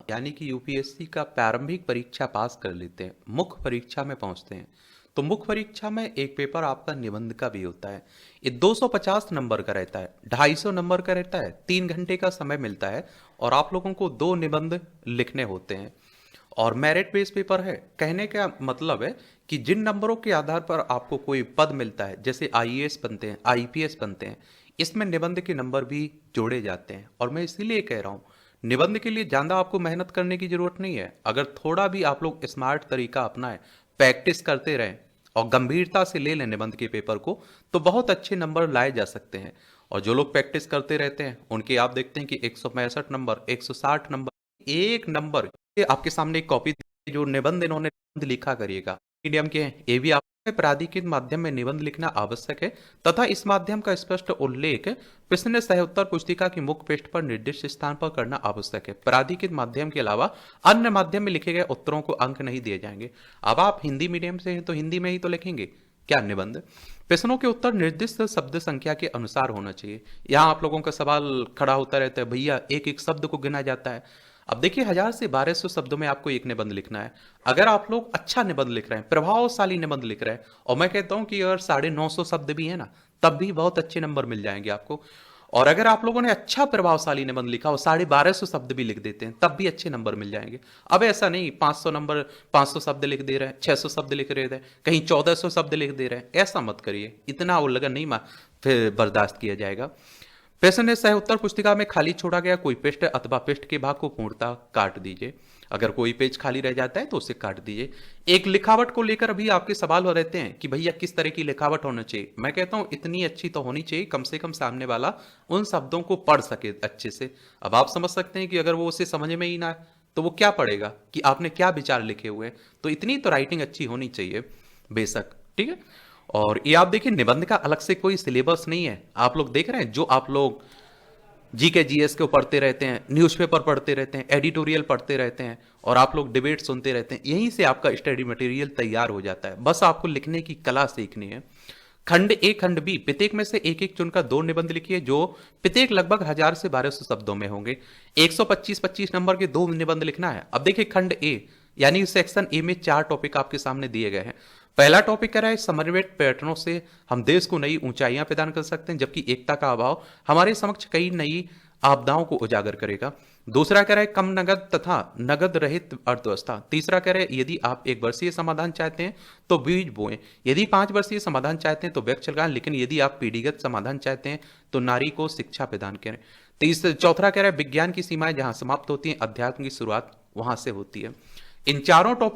यानी कि यूपीएससी का प्रारंभिक परीक्षा पास कर लेते हैं, मुख्य परीक्षा में पहुंचते हैं, तो मुख्य परीक्षा में एक पेपर आपका निबंध का भी होता है। ये 250 नंबर का रहता है, 250 नंबर का रहता है, 3 घंटे का समय मिलता है और आप लोगों को 2 निबंध लिखने होते हैं और मेरिट बेस पेपर है। कहने का मतलब है कि जिन नंबरों के आधार पर आपको कोई पद मिलता है, जैसे आईएएस बनते हैं, आईपीएस बनते हैं, इसमें निबंध के नंबर भी जोड़े जाते हैं। और मैं इसीलिए कह रहा हूँ, निबंध के लिए ज़्यादा आपको मेहनत करने की जरूरत नहीं है। अगर थोड़ा भी आप लोग स्मार्ट तरीका अपनाएं, प्रैक्टिस करते रहें और गंभीरता से ले लें निबंध के पेपर को, तो बहुत अच्छे नंबर लाए जा सकते हैं। और जो लोग प्रैक्टिस करते रहते हैं उनके आप देखते हैं कि 165 नंबर, 160 नंबर, एक नंबर। ये आपके सामने एक कॉपी, जो निबंध इन्होंने निबंध लिखा करिएगा, मीडियम के हैं, ये भी आप प्राधिकृत माध्यम में निबंध लिखना आवश्यक है तथा इस माध्यम का स्पष्ट उल्लेख प्रश्न सह उत्तर पुस्तिका की मुख्य पृष्ठ पर निर्दिष्ट स्थान पर करना आवश्यक है। प्राधिकृत माध्यम के अलावा अन्य माध्यम में लिखे गए उत्तरों को अंक नहीं दिए जाएंगे। अब आप हिंदी मीडियम से हैं तो हिंदी में ही तो लिखेंगे क्या निबंध। प्रश्नों के उत्तर निर्दिष्ट शब्द संख्या के अनुसार होना चाहिए। यहाँ आप लोगों का सवाल खड़ा होता रहता है, भैया एक एक शब्द को गिना जाता है। अब देखिए, 1000 से 1200 शब्दों में आपको एक निबंध लिखना है। अगर आप लोग अच्छा निबंध लिख रहे हैं, प्रभावशाली निबंध लिख रहे हैं, और मैं कहता हूं कि अगर 950 शब्द भी है ना, तब भी बहुत अच्छे नंबर मिल जाएंगे आपको। और अगर आप लोगों ने अच्छा प्रभावशाली निबंध लिखा और 1250 शब्द भी लिख देते हैं, तब भी अच्छे नंबर मिल जाएंगे। अब ऐसा नहीं 500 नंबर, 500 शब्द लिख दे रहे हैं, 600 शब्द लिख रहे हैं, कहीं 1400 शब्द लिख दे रहे हैं, ऐसा मत करिए। इतना उल्लंघन नहीं फिर बर्दाश्त किया जाएगा। प्रश्न सह उत्तर पुस्तिका में खाली छोड़ा गया कोई पृष्ठ अथवा पृष्ठ के भाग को पूर्णतः काट दीजिए। अगर कोई पेज खाली रह जाता है तो उसे काट दीजिए। एक लिखावट को लेकर अभी आपके सवाल हो रहते हैं कि भैया किस तरह की लिखावट होना चाहिए। मैं कहता हूं इतनी अच्छी तो होनी चाहिए, कम से कम सामने वाला उन शब्दों को पढ़ सके अच्छे से। अब आप समझ सकते हैं कि अगर वो उसे समझ में ही ना आए तो वो क्या पढ़ेगा कि आपने क्या विचार लिखे हुए हैं। तो इतनी तो राइटिंग अच्छी होनी चाहिए बेशक, ठीक है। और ये आप देखिए, निबंध का अलग से कोई सिलेबस नहीं है। आप लोग देख रहे हैं, जो आप लोग जीके जीएस को पढ़ते रहते हैं, न्यूज़पेपर पढ़ते रहते हैं, एडिटोरियल पढ़ते रहते हैं और आप लोग डिबेट सुनते रहते हैं, यहीं से आपका स्टडी मटेरियल तैयार हो जाता है। बस आपको लिखने की कला सीखनी है। खंड ए खंड बी, प्रत्येक में से एक एक चुनकर 2 निबंध लिखिए, जो प्रत्येक लगभग 1000 से 1200 शब्दों में होंगे। 125-25 नंबर के 2 निबंध लिखना है। अब देखिए, खंड ए यानी सेक्शन ए में 4 टॉपिक आपके सामने दिए गए हैं। पहला टॉपिक कह रहा है समन्वित प्रयत्नों से हम देश को नई ऊंचाइयां प्रदान कर सकते हैं, जबकि एकता का अभाव हमारे समक्ष कई नई आपदाओं को उजागर करेगा। दूसरा कह रहा है कम नगद तथा नगद रहित अर्थव्यवस्था। तीसरा कह रहा है यदि आप 1 वर्षीय समाधान चाहते हैं तो बीज बोएं, यदि 5 वर्षीय समाधान चाहते हैं तो वृक्ष लगाएं, लेकिन यदि आप पीढ़ीगत समाधान चाहते हैं तो नारी को शिक्षा प्रदान करें। चौथा कह रहा है विज्ञान की सीमाएं जहां समाप्त होती हैं, अध्यात्म की शुरुआत वहां से होती है। इन चारों टॉपिक